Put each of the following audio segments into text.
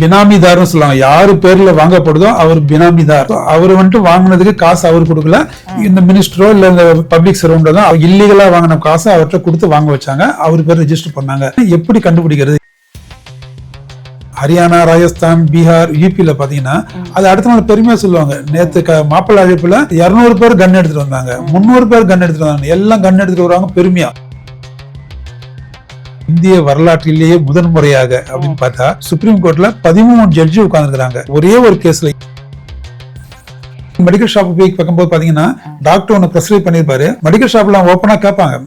பினாமிதார்னு சொல்லுவாங்க. யாரு பேர்ல வாங்கப்படுதோ அவர் பினாமிதார். அவர் வந்துட்டு வாங்கினதுக்கு காசு அவர் கொடுக்கல, இந்த மினிஸ்டரோ இல்ல இந்த பப்ளிக் சர்வெண்டோ தான் இல்லீகலா வாங்கின காசு அவர்கிட்ட கொடுத்து வாங்க வச்சாங்க. அவர் பேர் ரெஜிஸ்டர் பண்ணாங்க. எப்படி கண்டுபிடிக்கிறது? ஹரியானா, ராஜஸ்தான், பீகார், யூபியில பாத்தீங்கன்னா அது அடுத்த நாள் பெருமையா சொல்லுவாங்க. நேத்து மாப்பிள்ளை அழைப்புல 200 பேர் கன் எடுத்துட்டு வந்தாங்க, 300 பேர் கன் எடுத்துட்டு வந்தாங்க, எல்லாம் கன் எடுத்துட்டு வருவாங்க பெருமையா. இந்திய வரலாற்றிலேயே முதன்முறையாக அப்படின்னு பார்த்தா சுப்ரீம் கோர்ட்ல 13 ஜட்ஜி உட்கார்ந்துருக்காங்க ஒரே ஒரு கேஸ்ல. மெடிக்கல் ஷாப் போய் பார்க்கும்போது பாத்தீங்கன்னா டாக்டர் ஒன்னு பிரெஸ்கிரைப் பண்ணிருப்பாரு, மெடிக்கல் ஷாப்ல ஓப்பனா கேட்பாங்க,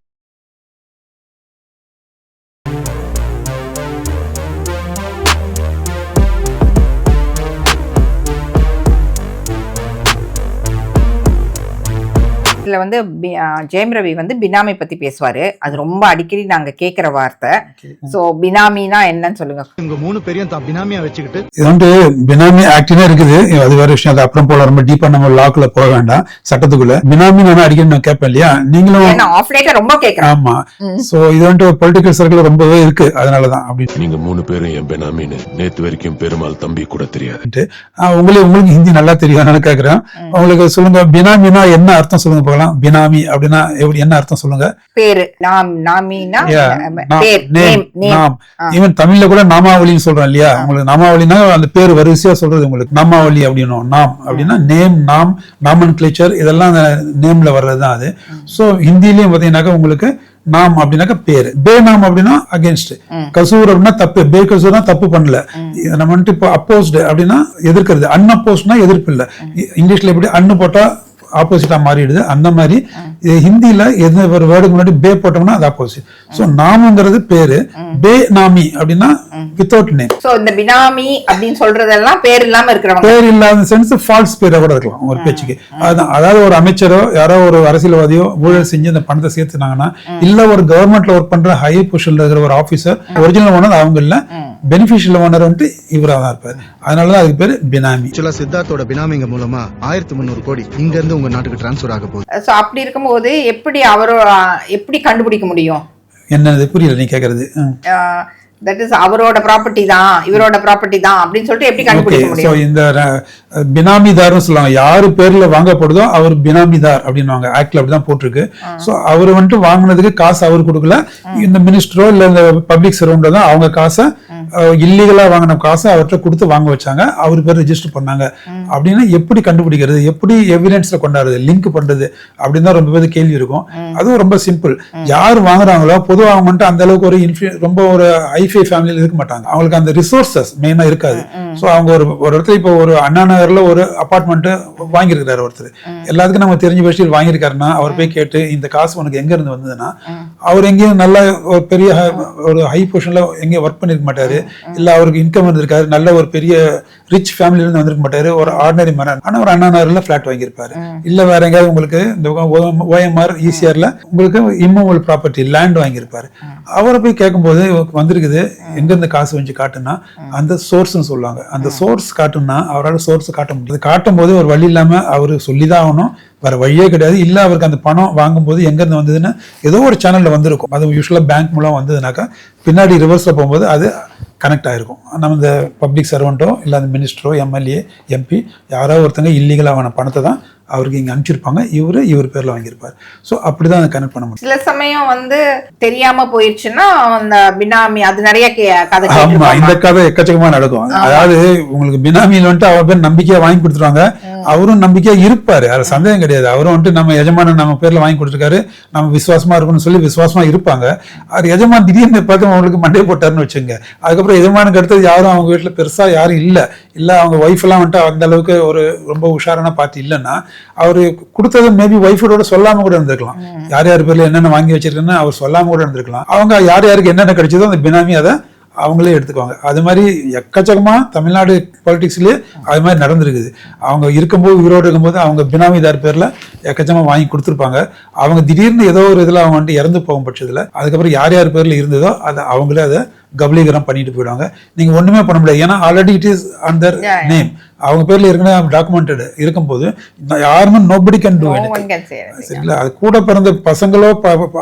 இதுல வந்து ஜெயம் ரவி வந்து பினாமி பத்தி பேசுவாரு. அது ரொம்ப அடிக்கடி நாங்க கேக்குற வார்த்தை. சோ பினாமினா என்னன்னு சொல்லுங்க. உங்க 3 பேரையும் தான் பினாமியா வச்சுக்கிட்டு இது வந்து பினாமி ஆக்ட்னே இருக்குது. அது வேற விஷயம். அது அப்புறம் போல ரொம்ப டீப்பா நம்ம லாக்குள்ள போக வேண்டாம், சட்டத்துக்குள்ள. பினாமி நான் அடிக்கடி நான் கேட்பேன் இல்லையா, நீங்களும் ஆஃப் லேட்டர் ரொம்ப கேக்குறேன். ஆமா. சோ இது வந்து பொலிட்டிக்கல் சர்க்கிள் ரொம்பவே இருக்கு, அதனாலதான் அப்படி. நீங்க 3 பேரும் என் பினாமின்னு நேத்து வரைக்கும் பெருமாள் தம்பி கூட தெரியாது. உங்களுக்கு ஹிந்தி நல்லா தெரியும் கேக்குறேன். உங்களுக்கு சொல்லுங்க, பினாமினா என்ன அர்த்தம் சொல்லுங்க. பினாமி அப்படின்னா என்ன அர்த்தம் சொல்லுங்க? பேரு. ஈவன் தமிழ்ல கூட நாமாவளின்னு சொல்றோம் இல்லையா. உங்களுக்கு நாமாவளினா அந்த பேர் வரிசையா சொல்றது. உங்களுக்கு நாமாவளி அப்படின்னா நாம் அப்படின்னா நேம், நாம், நாமன்கிளேச்சர், இதெல்லாம் நேம்ல வர்றதுதான் அது. சோ ஹிந்திலயும் பாத்தீங்கன்னாக்கா உங்களுக்கு நாம் அப்படின்னாக்கா பேரு, பே நாம் அப்படின்னா அகேன்ஸ்ட், கசூர் அப்படின்னா தப்பு, பே கசூர்னா தப்பு பண்ணல. நம்ம வந்துட்டு இப்போ அப்போஸ்டு அப்படின்னா எதிர்க்கிறது, அன்அப்போஸ்ட்னா எதிர்ப்பு இல்ல. இங்கிலீஷ்ல எப்படி அன்னு போட்டா ஆப்போசிட்டா மாறிடுது, அந்த மாதிரி ஹிந்தியில எந்த ஒரு வேர்டுக்கு முன்னாடி பே போட்டோம்னா அது ஆப்போசிட். சோ நாமுங்கிறது பேரு, பே நாமி அப்படின்னா வித்தவுட் நேம். சோ இந்த பினாமி அப்படின்னு சொல்றதெல்லாம் பேர் இல்லாம இருக்கிறவங்க, பேர் இல்லாத சென்ஸ் ஃபால்ஸ் பேரா கூட இருக்கலாம் ஒரு பேச்சுக்கு. அதாவது ஒரு அமைச்சரோ யாரோ ஒரு அரசியல்வாதியோ ஊழல் செஞ்சு இந்த பணத்தை சேர்த்துனாங்கன்னா, இல்ல ஒரு கவர்மெண்ட்ல ஒர்க் பண்ற ஹை பொசிஷன்ல இருக்கிற ஒரு ஆபீசர், ஒரிஜினல் ஓனர் அவங்க இல்ல, பெனிஃபிஷியல் ஓனர் வந்துட்டு இவரா தான் இருப்பாரு. அதனாலதான் அதுக்கு பேரு பினாமி. சித்தார்த்தோட பினாமிங்க மூலமா 1300 கோடி இங்க இருந்து உங்க நாட்டுக்கு டிரான்ஸ்ஃபர் ஆக போகுது. சோ அப்படி இருக்கும்போது எப்படி எப்படி கண்டுபிடிக்க முடியும்? என்னது புரியல நீ கேக்குறது? தட் இஸ் அவரோட ப்ராப்பர்ட்டி தான், இவரோட ப்ராப்பர்ட்டி தான் அப்படின்னு சொல்லிட்டு எப்படி கண்டுபிடிக்க முடியும்? சோ இந்த பினாமிதார்னு சொல்லுவாங்க. யாரு பேர்ல வாங்கப்படுதோ அவர் பினாமிதார் அப்படின்னுவாங்க. ஆக்ட்ல அப்படிதான் போட்டிருக்கு. சோ அவர் வந்துட்டு வாங்கினதுக்கு காசு அவர் கொடுக்கல, இந்த மினிஸ்டரோ இல்ல இந்த பப்ளிக் சர்வெண்டோ தான் அவங்க காசை இல்லீகலா வாங்கின காசை அவர்கிட்ட கொடுத்து வாங்க வச்சாங்க. அவர் பேர் ரெஜிஸ்டர் பண்ணாங்க. அப்படின்னா எப்படி கண்டுபிடிக்கிறது, எப்படி எவிடன்ஸ்ல கொண்டாடுறது, லிங்க் பண்றது அப்படின்னு தான் ரொம்ப பேர் கேள்வி இருக்கும். அதுவும் ரொம்ப சிம்பிள். யார் வாங்குறாங்களோ பொதுவாக அவங்க வந்துட்டு அந்த அளவுக்கு ஒரு ரொம்ப ஒரு ஹைஃபை ஃபேமிலியில இருக்க மாட்டாங்க. அவங்களுக்கு அந்த ரிசோர்சஸ் மெயினா இருக்காது. சோ அவங்க ஒரு இடத்துல இப்போ ஒரு அண்ணா நகர்ல ஒரு அபார்ட்மெண்ட் வாங்கியிருக்கிறாரு ஒருத்தர். எல்லாத்துக்கும் நம்ம தெரிஞ்ச விஷயம் வாங்கியிருக்காருன்னா அவர் போய் கேட்டு இந்த காசு உனக்கு எங்க இருந்து வந்ததுன்னா, அவர் எங்கேயும் நல்ல ஒரு பெரிய ஒரு ஹை பொசிஷன்ல எங்கேயும் ஒர்க் பண்ணிருக்க மாட்டாரு, இல்ல அவருக்கு இன்கம் இருந்திருக்காரு, நல்ல ஒரு பெரிய ரிச் ஃபேமிலில இருந்து வந்திருக்க மாட்டாரு, ஒரு ஆர்டினரி மேன். ஆனா ஒரு அண்ணா நகர்ல பிளாட் வாங்கியிருப்பாரு. இல்ல வேற எங்கேயாவது உங்களுக்கு இந்த OMR ECRல உங்களுக்கு இம்மூவல் ப்ராப்பர்ட்டி லேண்ட் வாங்கியிருப்பாரு. அவரை போய் கேட்கும்போது வந்திருக்குது, எங்க இருந்து காசு வந்து காட்டுனா அந்த சோர்ஸ்ன்னு சொல்லுவாங்க. அந்த சோர்ஸ் காட்டுனா அவரால் சோர்ஸ் காட்ட முடியாது. காட்டும் போது ஒரு வழி இல்லாம அவரு சொல்லிதான் ஆகணும், வேற வழியே கிடையாது. இல்ல அவருக்கு அந்த பணம் வாங்கும்போது எங்க இருந்து வந்ததுன்னா ஏதோ ஒரு சேனல்ல வந்திருக்கும். அது யூஸ்வலா பேங்க் மூலம் வந்ததுனாக்கா பின்னாடி ரிவர்ஸ்ல போகும்போது அது கனெக்ட் ஆயிருக்கும். நம்ம இந்த பப்ளிக் சர்வெண்டோ இல்ல அந்த மினிஸ்டரோ MLA MP யாரோ ஒருத்தங்க இல்லீகலா வாங்கின பணத்தை தான் அவருக்கு இங்க அனுப்பிச்சிருப்பாங்க, இவர் பேர்ல வாங்கியிருப்பாரு. சோ அப்படிதான் அதை கனெக்ட் பண்ண முடியும். சில சமயம் வந்து தெரியாம போயிடுச்சுன்னா அந்த பினாமி அது நிறைய கதை. ஆமா, இந்த கதை எக்கச்சக்கமா நடக்கும். அதாவது உங்களுக்கு பினாமியில் வந்துட்டு அவர் பேர் நம்பிக்கையா வாங்கி கொடுத்துருவாங்க, அவரும் நம்பிக்கையா இருப்பாரு, அது சந்தேகம் கிடையாது. அவரும் வந்துட்டு நம்ம எஜமான நம்ம பேர்ல வாங்கி கொடுத்துருக்காரு, நம்ம விசுவாசமா இருக்கணும்னு சொல்லி விசுவாசமா இருப்பாங்க. அவர் எஜமான் திடீர்னு பார்த்து அவங்களுக்கு மண்டே போட்டாருன்னு வச்சுங்க, அதுக்கப்புறம் எஜமானுக்கு அடுத்தது யாரும் அவங்க வீட்டுல பெருசா யாரும் இல்ல அவங்க ஒய்ஃப் எல்லாம் வந்துட்டு அந்த அளவுக்கு ஒரு ரொம்ப உஷாரான பார்ட்டி இல்லைன்னா அவரு கொடுத்தது மேபி ஒய்ஃபோட சொல்லாம கூட இருந்திருக்கலாம். யார் யார் பேர்ல என்னென்ன வாங்கி வச்சிருக்கேன்னு அவர் சொல்லாம கூட இருந்திருக்கலாம். அவங்க யார் யாருக்கு என்னென்ன கிடைச்சதோ அந்த பினாமி அதை அவங்களே எடுத்துக்குவாங்க. அது மாதிரி எக்கச்சக்கமா தமிழ்நாடு பாலிடிக்ஸ்லயே அது மாதிரி நடந்திருக்குது. அவங்க இருக்கும்போது உயிரோடு இருக்கும்போது அவங்க பினாமிதார் பேர்ல எக்கச்சக்கமா வாங்கி கொடுத்துருப்பாங்க. அவங்க திடீர்னு ஏதோ ஒரு இதுல அவங்க வந்துட்டு இறந்து போகும் பட்சத்துல அதுக்கப்புறம் யார் யார் பேர்ல இருந்ததோ அதை அவங்களே அதை கபலீகரம் பண்ணிட்டு போயிடுவாங்க. நீங்க ஒண்ணுமே பண்ண முடியாது, ஏன்னா already it is under name. அவங்க பேர்ல ஏற்கனவே டாக்குமெண்டட் இருக்கும்போது யாருமே nobody can do anything. சரிங்களா? அது கூட பிறந்த பசங்களோ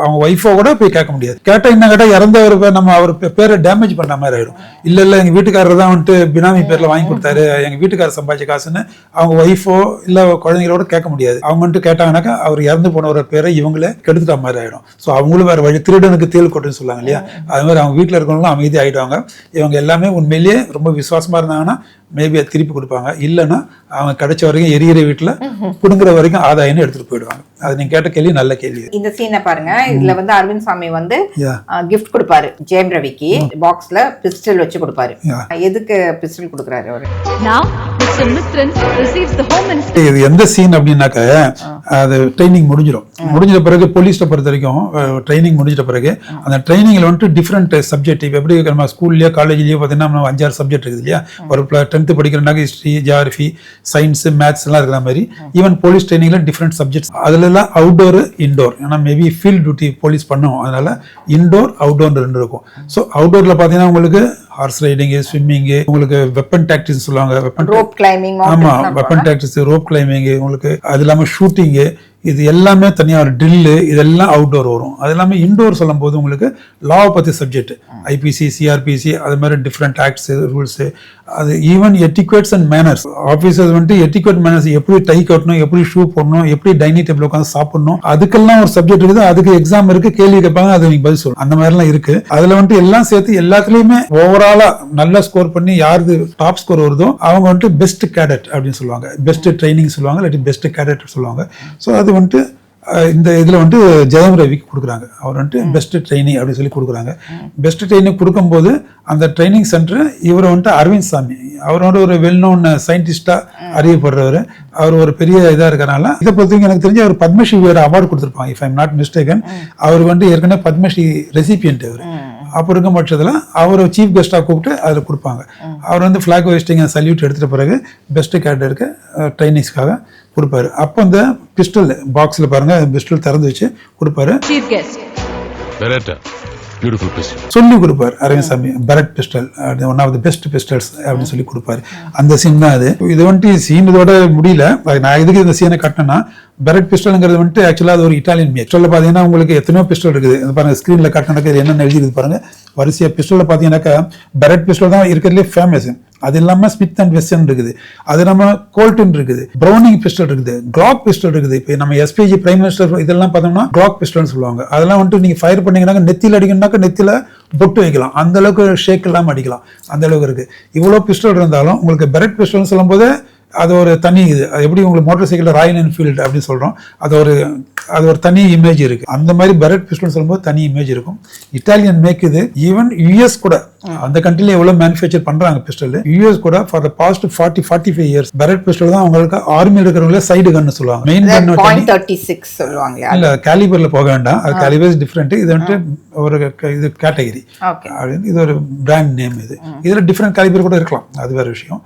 அவங்க ஒய்ஃபோ கூட போய் கேட்க முடியாது. கேட்டா என்ன கேட்டா இறந்தவர் நம்ம அவர் பேரை டேமேஜ் பண்ற மாதிரி ஆயிடும். இல்ல எங்க வீட்டுக்காரர் தான் வந்துட்டு பினாமி பேர்ல வாங்கி கொடுத்தாரு, எங்க வீட்டுக்காரர் சம்பாதிச்ச காசுன்னு அவங்க ஒய்ஃபோ இல்ல குழந்தைங்களோட கேட்க முடியாது. அவங்க வந்துட்டு கேட்டாங்கன்னாக்கா அவர் இறந்து போனவர பேரை இவங்களே கெடுத்துட்ட மாதிரி ஆயிடும். ஸோ அவங்களும் வேற வழி, திருடனுக்கு தேல் கொட்டுன்னு சொல்லுவாங்க இல்லையா, அது மாதிரி அவங்க வீட்டுல இருக்கவங்களும் அமைதி ஆயிடுவாங்க. இவங்க எல்லாமே உண்மையிலேயே ரொம்ப விசுவாசமா இருந்தாங்கன்னா மேபி அது திருப்பி கொடுப்பாங்க. இல்லைன்னா அவங்க கிடைச்ச வரைக்கும் எரியிற வீட்டுல புடுங்குற வரைக்கும் ஆதாயம்னு எடுத்துட்டு போயிடுவாங்க. அது நீங்க கேட்ட கேள்வி நல்ல கேள்வி. இந்த சீனை பாருங்க, இதுல வந்து அரவிந்த் சாமி வந்து கிஃப்ட் கொடுப்பாரு ஜெயம் ரவிக்கு, பாக்ஸ்ல பிஸ்டல் வச்சு கொடுப்பாரு. எதுக்கு பிஸ்டல் கொடுக்குறாரு அவரு? இது எந்த சீன் அப்படின்னாக்க, அது ட்ரைனிங் முடிஞ்சிட்ட பிறகு போலீஸ்ல பொறுத்த வரைக்கும் ட்ரைனிங் முடிஞ்சிட்ட பிறகு அந்த ட்ரைனிங்ல வந்துட்டு டிஃப்ரெண்ட் சப்ஜெக்ட், இப்போ எப்படி நம்ம ஸ்கூல்லயோ காலேஜ்லயோ பார்த்தீங்கன்னா 5-6 சப்ஜெக்ட் இருக்குது இல்லையா. ஒரு 10th படிக்கிறனாக்க ஹிஸ்டரி, ஜியாகிரபி, சயின்ஸ், மேத்ஸ் எல்லாம் இருக்கிற மாதிரி ஈவன் போலீஸ் ட்ரைனிங்ல டிஃப்ரெண்ட் சப்ஜெக்ட்ஸ். அதுல எல்லாம் அவுட்டோர் இன்டோர், ஏன்னா மேபி ஃபீல்ட் டியூட்டி போலீஸ் பண்ணுவோம், அதனால இன்டோர் அவுட்டோர் 2 இருக்கும். ஸோ அவுட்டோர்ல பாத்தீங்கன்னா உங்களுக்கு ஹார்ஸ் ரைடிங், ஸ்விம்மிங், உங்களுக்கு வெப்பன் டாக்டிக்ஸ் சொல்லுவாங்க, ரோப் கிளைம்பிங், ஆமா வெப்பன் டாக்டிக்ஸ், ரோப் கிளைம்பிங், உங்களுக்கு அது இல்லாம ஷூட்டிங், இது எல்லாமே தனியா ஒரு ட்ரில்லு, இதெல்லாம் அவுட்டோர் வரும். அது எல்லாமே இன்டோர் சொல்லும் போது உங்களுக்கு லா பத்தி சப்ஜெக்ட், ஐபிசி, சிஆர்பிசி, அது மாதிரி டிஃப்ரெண்ட் ஆக்ட்ஸ், ரூல்ஸ், அது ஈவன் எட்டிக்வேட்ஸ் அண்ட் மேனர்ஸ். ஆஃபீஸர்ஸ் வந்துட்டு எட்டிக்வேட் மேனர்ஸ், எப்படி டை கட்டணும், எப்படி ஷூ போடணும், எப்படி டைனிங் டேபிள் உட்காந்து சாப்பிடணும், அதுக்கெல்லாம் ஒரு சப்ஜெக்ட் இருக்குது. அதுக்கு எக்ஸாம் இருக்கு, கேள்வி கேட்பாங்க, அது நீங்க பதில் சொல்லணும். அந்த மாதிரிலாம் இருக்கு. அதுல வந்துட்டு எல்லாம் சேர்த்து எல்லாத்துலயுமே ஓவராலா நல்லா ஸ்கோர் பண்ணி யாருக்கு டாப் ஸ்கோர் வருதோ அவங்க வந்துட்டு பெஸ்ட் கேடட் அப்படின்னு சொல்லுவாங்க, பெஸ்ட் ட்ரைனிங் சொல்லுவாங்க, இல்லாட்டி பெஸ்ட் கேடட் சொல்லுவாங்க. ஸோ அது வந்துட்டு இந்த இதுல வந்துட்டு ஜெயம் ரவிக்கு கொடுக்குறாங்க. அவர் வந்துட்டு பெஸ்ட் ட்ரைனிங் அப்படின்னு சொல்லி கொடுக்குறாங்க. பெஸ்ட் ட்ரைனிங் கொடுக்கும்போது அந்த ட்ரைனிங் சென்டர் இவர் வந்துட்டு அரவிந்த் சாமி, அவர் வந்து ஒரு வெல் நோன் சயின்டிஸ்டா அறியப்படுறவர். அவர் ஒரு பெரிய இதா இருக்கிறனால இதை பொறுத்தவரைக்கும் எனக்கு தெரிஞ்சு அவர் பத்மஸ்ரீ அவார்டு கொடுத்துருப்பாங்க, இஃப் ஐம் நாட் மிஸ்டேக்கன். அவர் வந்து ஏற்கனவே பத்மஸ்ரீ ரெசிபியன்ட் அவர். அப்போ இருக்கும் பட்சத்தில் அவர் சீஃப் கெஸ்டாக கூப்பிட்டு அதில் கொடுப்பாங்க. அவர் வந்து ஃபிளாக் ஹோஸ்டிங் சல்யூட் எடுத்துட்ட பிறகு பெஸ்ட் கேடருக்கு ட்ரைனிங்ஸ்க்காக கொடுப்பாரு. அப்போ இந்த பிஸ்டல் பாக்ஸில் பாருங்க, பிஸ்டல் திறந்து வச்சு கொடுப்பாரு. சொல்லி கொடுப்பாரு Arvind Swami, Beretta pistol one of the best pistols அப்படின்னு சொல்லி கொடுப்பாரு. அந்த சீன் தான் அது. இது வந்துட்டு சீன் இதோட முடியல. நான் எதுக்கு இந்த சீனை கட்டினேன்னா, பெரட் பிஸ்டல்ங்கிறது வந்துட்டு ஆக்சுவலாக அது ஒரு இட்டாலியன் மேக். பிஸ்டல்ல பார்த்தீங்கன்னா உங்களுக்கு எத்தனையோ பிஸ்டல் இருக்குது. பாருங்க ஸ்க்ரீன்ல கட்டினதுக்கு இது என்னென்ன எழுதிருக்கு பாருங்க. வரிசையா பிஸ்டல்ல பார்த்தீங்கன்னாக்கா பெரட் பிஸ்டல் தான் இருக்கிறதுலே ஃபேமஸ். அது இல்லாம ஸ்மித் அண்ட் வெஸ்டன் இருக்குது, அது நம்ம கோல்டன் இருக்குது, ப்ரௌனிங் பிஸ்டல் இருக்குது, கிளாக் பிஸ்டல் இருக்குது. இப்போ நம்ம எஸ்பிஜி பிரைம் மினிஸ்டர் இதெல்லாம் பார்த்தோம்னா கிளாக் பிஸ்டல்னு சொல்லுவாங்க. அதெல்லாம் வந்துட்டு நீங்க ஃபயர் பண்ணீங்கன்னா நெத்தியில் அடிக்கணும்னாக்க நெத்தியில பொட்டு வைக்கலாம், அந்த அளவுக்கு ஷேக் இல்லாம அடிக்கலாம், அந்த அளவுக்கு இருக்கு. இவ்வளவு பிஸ்டல் இருந்தாலும் உங்களுக்கு பெரட் பிஸ்டல்னு சொல்லும் போது அது ஒரு தனி இது. அது எப்படி உங்களுக்கு மோட்டார் சைக்கிள் ராயல் என்ஃபீல்டு அப்படின்னு சொல்றோம், அது ஒரு தனி இமேஜ் இருக்கு. அந்த மாதிரி பெரட் பிஸ்டல் சொல்லும்போது தனி இமேஜ் இருக்கும். இட்டாலியன் மேக் இது. ஈவன் யுஎஸ் கூட அந்த கண்ட்ரில எவ்வளவு மேனுஃபேக்சர் பண்றாங்க பிஸ்டல். யுஎஸ் கூட for the past 40-45 years Beretta pistol தான் அவங்களுக்கு ஆர்மியில் இருக்கிறவங்களே சைடு கன்னு சொல்லுவாங்க. மெயின் கன் .36 சொல்லுவாங்க. இல்ல கேலிபர்ல போக வேண்டாம், அது கேலிபர் டிஃபரெண்ட். இது வந்துட்டு ஒரு இது கேட்டகரி, இது ஒரு பிராண்ட் நேம். இதுல டிஃபரெண்ட் கேலிபர் கூட இருக்கலாம், அது வேற விஷயம்.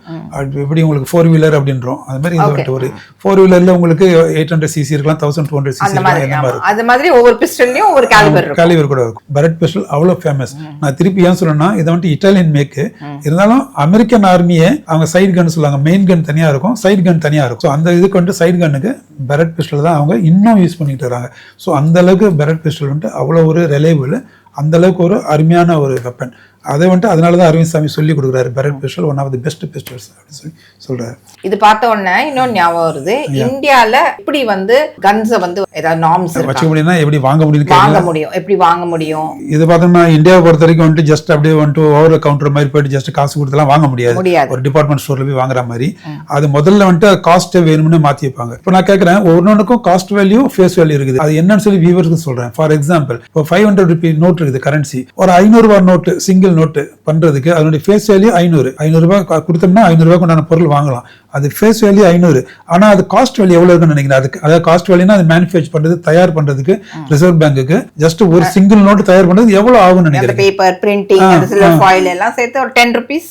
எப்படி உங்களுக்கு 4 வீலர் அப்படின்றோம், அது மாதிரி இது வந்துட்டு ஒரு 4 வீலர்ல உங்களுக்கு 800cc இருக்கலாம், 1200cc இருக்கலாம். அது மாதிரி ஒவ்வொரு பிஸ்டல்லையும் ஒரு கேலிபர் கூட இருக்கும். பெரட் பிஸ்டல் அவ்வளவு ஃபேமஸ். நான் திருப்பி ஏன் சொல்லணும்னா, இது வந்துட்டு இட்டாலியன் மேக். இருந்தாலும் அமெரிக்கன் ஆர்மியே அவங்க சைடு கன் சொல்லுவாங்க. மெயின் கன் தனியா இருக்கும், சைடு கன் தனியா இருக்கும். அந்த இதுக்கு வந்து சைடு கன்னுக்கு பெரட் பிஸ்டல் தான் அவங்க இன்னும் யூஸ் பண்ணிட்டு வராங்க. ஸோ அந்த அளவுக்கு பெரட் பிஸ்டல் வந்துட்டு அவ்வளோ ஒரு ரிலையபிள், அந்த அளவுக்கு ஒரு அருமையான ஒரு வெப்பன். அதை வந்துட்டு அதனாலதான் அரவிந்த் சாமி சொல்லி கொடுக்குறாரு, Beretta pistol one of the best pistols அப்படின்னு சொல்லி சொல்றாரு. இது பார்த்த உடனே இன்னொன்று ஞாபகம் வருது, இந்தியால எப்படி வந்து கன்ஸை வந்து ஏதாவது நார்ம்ஸ் வச்சுக்க முடியும்னா எப்படி வாங்க முடியும், எப்படி வாங்க முடியும். இது பார்த்தோம்னா இந்தியாவை பொறுத்த வரைக்கும் வந்துட்டு ஜஸ்ட் அப்படியே வந்துட்டு ஓவர் கவுண்டர் மாதிரி போயிட்டு ஜஸ்ட் காசு கொடுத்துலாம் வாங்க முடியாது. ஒரு டிபார்ட்மெண்ட் ஸ்டோர்ல போய் வாங்குற மாதிரி அது முதல்ல வந்துட்டு காஸ்ட் வேணும்னு மாத்தி வைப்பாங்க. இப்போ நான் கேட்கறேன், ஒவ்வொன்றுக்கும் காஸ்ட் வேல்யூ, ஃபேஸ் வேல்யூ இருக்குது. அது என்னன்னு சொல்லி வியூவர்ஸ்க்கு சொல்றேன். ஃபார் எக்ஸாம்பிள், இப்போ 500 ரூபி நோட் இருக்குது கரன்சி, ஒரு 500 ரூபாய் நோட்டு சிங்கிள் நோட்டு பண்றதுக்கு அதனுடைய ஃபேஸ் வேல்யூ 500 ரூபாய் கொடுத்தோம்னா 500 ரூபாய்க்கு உண்டான பொருள் வாங்கலாம். அது ஃபேஸ் வேல்யூ 500. ஆனா அது காஸ்ட் வேல்யூ எவ்வளவு இருக்குன்னு நினைக்கிறேன். அதுக்கு அதாவது காஸ்ட் வேல்யூனா அது மேனுஃபேக்சர் பண்றது, தயார் பண்றதுக்கு ரிசர்வ் பேங்க்குக்கு ஜஸ்ட் ஒரு சிங்கிள் நோட் தயார் பண்றது எவ்வளவு ஆகும்னு நினைக்கிறேன். பேப்பர் பிரிண்டிங், அந்த சில்வர் ஃபாயில் எல்லாம் சேர்த்து ஒரு 10 rupees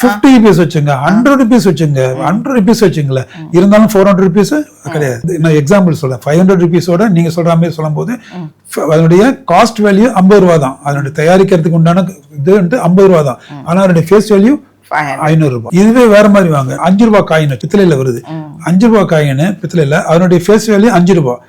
50 rupees வச்சுங்க, 100 rupees வச்சுங்க, 100 rupees வச்சுங்களேன். இருந்தாலும் 400 rupees கிடையாது. நான் எக்ஸாம்பிள் சொல்றேன். 500 rupees-ஓட நீங்க சொல்ற மாதிரி சொல்லும் போது அதனுடைய காஸ்ட் வேல்யூ 50 ரூபாய் தான். அதனுடைய தயாரிக்கிறதுக்கு உண்டான இது 50 ரூபாய் தான். ஆனா அதனுடைய ஃபேஸ் வேல்யூ 500 ரூபாய். இதுவே வேற மாதிரி வாங்க. 5 ரூபாய் காயின் பித்தளையில வருது. 5 ரூபாய் காயின் பித்தளையில அதனுடைய ஃபேஸ் வேல்யூ 5 ரூபாய்.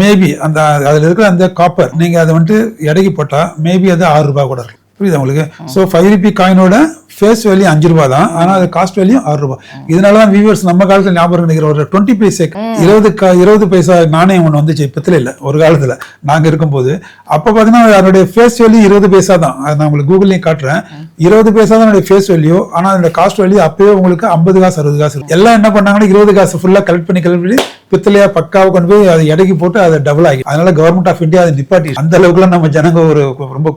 மேபி அந்த அதுல இருக்கிற அந்த காப்பர் நீங்க அதை எடைக்கு போட்டா மேபி அது 6 ரூபாய் கூட இருக்கும். புரியுது உங்களுக்கு? ஸோ 5 ரூபி காயினோட ஃபேஸ் வேல்யூ 5 ரூபாய் தான். ஆனா அது காஸ்ட் வேல்யூ 6 ரூபாய். இதனாலதான் வியூவர்ஸ் நம்ம காலத்துல ஞாபகம் நினைக்கிற ஒரு 20 பைசா 20 பைசா நாணயம் ஒண்ணு வந்துச்சு பித்தளையில ஒரு காலத்துல நாங்க இருக்கும்போது. அப்ப பாத்தீங்கன்னா அதனுடைய ஃபேஸ் வேல்யூ 20 பைசா தான். அது நான் உங்களுக்கு கூகுள்லயும் காட்டுறேன். 20 பைசா தான் அதனுடைய ஃபேஸ் வேல்யூ. ஆனா அதோட காஸ்ட் வேல்யூ அப்பவே உங்களுக்கு 50 காசு 60 காசு. எல்லாம் என்ன பண்ணாங்கன்னா 20 காசு ஃபுல்லா கலெக்ட் பண்ணி பித்தளையா பக்காவை கொண்டு போய் அதை எடைக்கு போட்டு அதை டபுள் ஆகி, அதனால கவர்மெண்ட் ஆஃப் இந்தியா அதை நிப்பாட்டி. அந்த அளவுக்குலாம் நம்ம ஜனங்க ஒரு ரொம்ப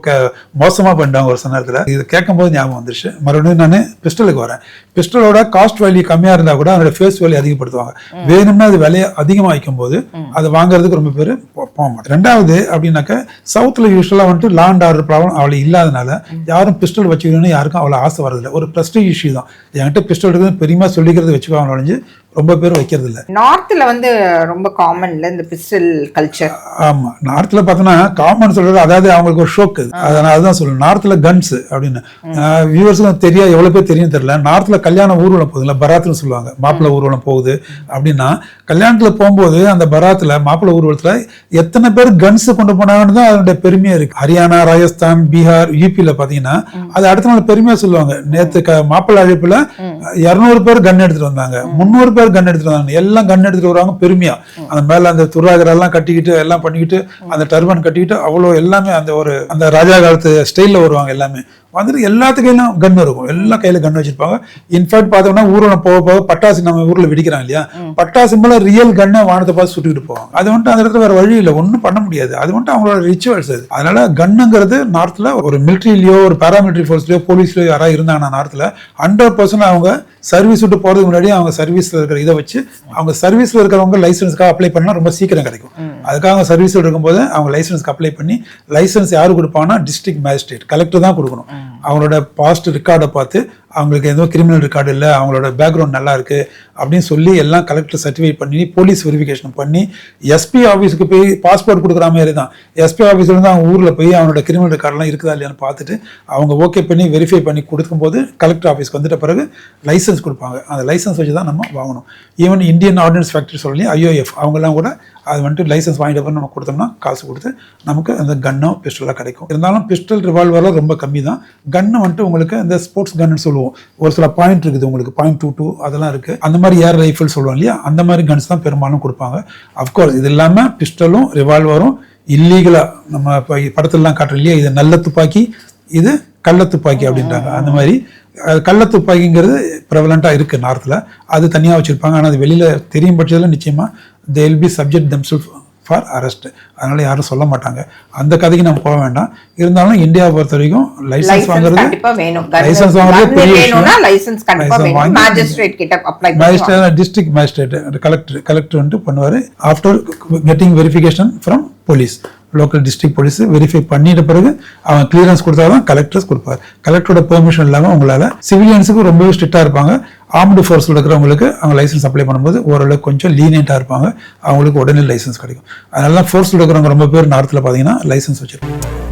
மோசமா பண்ணிட்டாங்க ஒரு சமயத்துல. இது கேட்கும் போது ஞாபகம் வந்துருச்சு. மறுபடியும் நான் பிஸ்டலுக்கு வரேன். பிஸ்டலோட காஸ்ட் வேல்யூ கம்மியா இருந்தா கூட அதோட ஃபேஸ் வேல்யூ அதிகப்படுத்துவாங்க. வேணும்னா அது விலையை அதிகமா வைக்கும் போது அதை வாங்குறதுக்கு ரொம்ப பேர் போக மாட்டாங்க. ரெண்டாவது அப்படின்னாக்க சவுத்ல யூஸ்வலா லா அண்ட் ஆர்டர் ப்ராப்ளம் அவ்வளவு இல்லாதனால யாரும் பிஸ்டல் வச்சுக்கணும்னு யாருக்கும் அவ்வளவு ஆசை வரதில்லை. ஒரு பிரஸ்டீஜ் இஷ்யூ தான். என்கிட்ட பிஸ்டல் இருக்குது பெரியமா சொல்லிக்கிறது வச்சுக்குவாங்க ஒழிஞ்சு ரொம்ப பேர் வைக்கிறது இல்லை. நார்த்ல ரொம்ப காமன்ல இந்த பிஸ்டல் கல்ச்சர். ஆமா, நார்த்ல பார்த்தோன்னா காமன் சொல்றது, அதாவது அவங்களுக்கு ஒரு ஷோக்கு. அதனால அதுதான் சொல்லணும் நார்த்ல கன்ஸ் அப்படின்னு. வியூவர்ஸ்லாம் தெரியா எவ்வளவு பேர் தெரியும் தெரியல. நார்த்ல கல்யாண ஊர்வலம் போகுதுல, பராத்னு சொல்லுவாங்க. மாப்பிள்ளை ஊர்வலம் போகுது அப்படின்னா கல்யாணத்துல போகும்போது அந்த பராத்துல மாப்பிள்ளை ஊர்வலத்துல எத்தனை பேர் கன்ஸ் கொண்டு போனாங்கன்னு தான் அதனுடைய பெருமையா இருக்கு. ஹரியானா, ராஜஸ்தான், பீகார், யூபியில பாத்தீங்கன்னா அது அடுத்த நாள் பெருமையா சொல்லுவாங்க. நேத்து மாப்பிள்ளை அழைப்புல 200 பேர் கன் எடுத்துட்டு வந்தாங்க, 300 பேர் கன் எடுத்துட்டு வந்தாங்க. எல்லாம் கன் எடுத்துட்டு வருவாங்க பெருமையா. அந்த மேல அந்த துராகர் எல்லாம் கட்டிக்கிட்டு எல்லாம் பண்ணிக்கிட்டு அந்த டர்பன் கட்டிக்கிட்டு அவ்வளவு எல்லாமே அந்த ராஜா காலத்து ஸ்டைல்ல வருவாங்க. எல்லாமே வந்துட்டு எல்லாத்துக்கும் கன் இருக்கும். எல்லா கையில கன் வச்சிருப்பாங்க. இன்ஃபேக்ட் பார்த்தோம்னா ஊர்வலம் போக போக பட்டாசு நம்ம ஊர்ல வெடிக்கிறாங்க இல்லையா, பட்டாசு மேல ரியல் கன்னை வானத்தை பார்த்து சுட்டுக்கிட்டு போவாங்க. அது அந்த இடத்துல வேற வழி இல்லை, ஒன்றும் பண்ண முடியாது. அது அவங்களோட ரிச்சுவல்ஸ். அது அதனால கன்னுங்கிறது நார்த்ல ஒரு மிலிட்ரிலயோ ஒரு பாராமிலிட்டரி ஃபோர்ஸ்லயோ போலீஸ்லயோ யாராவது இருந்தாங்கன்னா நார்த்ல 100% அவங்க சர்வீஸ் விட்டு போறதுக்கு முன்னாடி அவங்க சர்வீஸ்ல இருக்கிற இதை வச்சு அவங்க சர்வீஸ்ல இருக்கிறவங்க லைசன்ஸ்க்காக அப்ளை பண்ணா ரொம்ப சீக்கிரம் கிடைக்கும். அதுக்காக அவங்க சர்வீஸ்ல இருக்கும்போது அவங்க லைசன்ஸ்க்கு அப்ளை பண்ணி, லைசன்ஸ் யாரு கொடுப்பாங்கன்னா டிஸ்ட்ரிக்ட் மேஜிஸ்ட்ரேட், கலெக்டர் தான் கொடுக்கணும். அவங்களோட பாஸ்ட் ரெக்கார்டை பார்த்து அவங்களுக்கு எதுவும் கிரிமினல் ரெக்கார்டு இல்லை, அவங்களோட பேக்ரவுண்ட் நல்லா இருக்கு அப்படின்னு சொல்லி எல்லாம் கலெக்டர் சர்டிஃபை பண்ணி போலீஸ் வெரிஃபிகேஷன் பண்ணி எஸ்பி ஆஃபீஸுக்கு போய் பாஸ்போர்ட் கொடுக்குற மாதிரி தான். எஸ்பி ஆஃபீஸ்ல இருந்து அவங்க ஊர்ல போய் அவனோட கிரிமினல் ரெக்கார்ட்லாம் இருக்குதா இல்லையான்னு பார்த்துட்டு அவங்க ஓகே பண்ணி வெரிஃபை பண்ணி கொடுக்கும்போது கலெக்டர் ஆஃபீஸ்க்கு வந்துட்ட பிறகு லைசன்ஸ் கொடுப்பாங்க. அந்த லைசன்ஸ் வச்சு தான் நம்ம வாங்கணும். ஈவன் இந்தியன் ஆர்டினன்ஸ் ஃபேக்டரி சொல்லி IOF அவங்கெல்லாம் கூட அது லைசன்ஸ் வாங்கிட்டு நம்ம கொடுத்தோம்னா காசு கொடுத்து நமக்கு அந்த கன்னோ பிஸ்டலாக கிடைக்கும். இருந்தாலும் பிஸ்டல் ரிவால்வர்லாம் ரொம்ப கம்மி தான். கன்னு உங்களுக்கு அந்த ஸ்போர்ட்ஸ் கன்னு சொல்லுவோம். ஒரு சில பாயிண்ட் இருக்குது, உங்களுக்கு .22 அதெல்லாம் இருக்கு. அந்த மாதிரி ஏர் ரைஃபிள் சொல்லுவோம் இல்லையா, அந்த மாதிரி கன்ஸ் தான் பெரும்பாலும் கொடுப்பாங்க. அப்கோர்ஸ் இது இல்லாமல் பிஸ்டலும் ரிவால்வரும் இல்லீகலா நம்ம படத்துலலாம் காட்டுறோம் இல்லையா, இது நல்ல துப்பாக்கி இது கள்ள துப்பாக்கி அப்படின்றாங்க. அந்த மாதிரி கள்ள துப்பாக்கிங்கிறது ப்ரெவலண்டா இருக்கு நார்த்ல. அது தனியாக வச்சிருப்பாங்க. ஆனால் அது வெளியில தெரியும் பட்சத்தில் நிச்சயமா they will be subject themselves for arrest. அதனால யாரும் சொல்ல மாட்டாங்க. அந்த கதைக்கு நம்ம போக வேண்டாம். இருந்தாலும் இந்தியாவை பொறுத்த வரைக்கும் லைசன்ஸ் வாங்குறது லைசன்ஸ் வாங்குறது பெரிய விஷயம். டிஸ்ட்ரிக்ட் மேஜிஸ்ட்ரேட் கலெக்டர் பண்ணுவாரு. After getting verification from police, local district police verify பண்ணிட்ட பிறகு அவன் கிளியரன்ஸ் கொடுத்தாதான் கலெக்டர்ஸ் கொடுப்பார். கலெக்டரோட பெர்மிஷன் இல்லாமல் உங்களால சிவிலியன்ஸுக்கு ரொம்பவே ஸ்ட்ரிக்டா இருப்பாங்க. ஆர்ம்டு ஃபோர்ஸில் இருக்கிறவங்களுக்கு அவங்க லைசன்ஸ் அப்ளை பண்ணும்போது ஓரளவுக்கு கொஞ்சம் லீனியண்டா இருப்பாங்க. அவங்களுக்கு உடனே லைசன்ஸ் கிடைக்கும். அதனால தான் ஃபோர்ஸில் இருக்கிறவங்க ரொம்ப பேர் நார்த்தில் பார்த்தீங்கன்னா லைசன்ஸ் வச்சிருக்காங்க.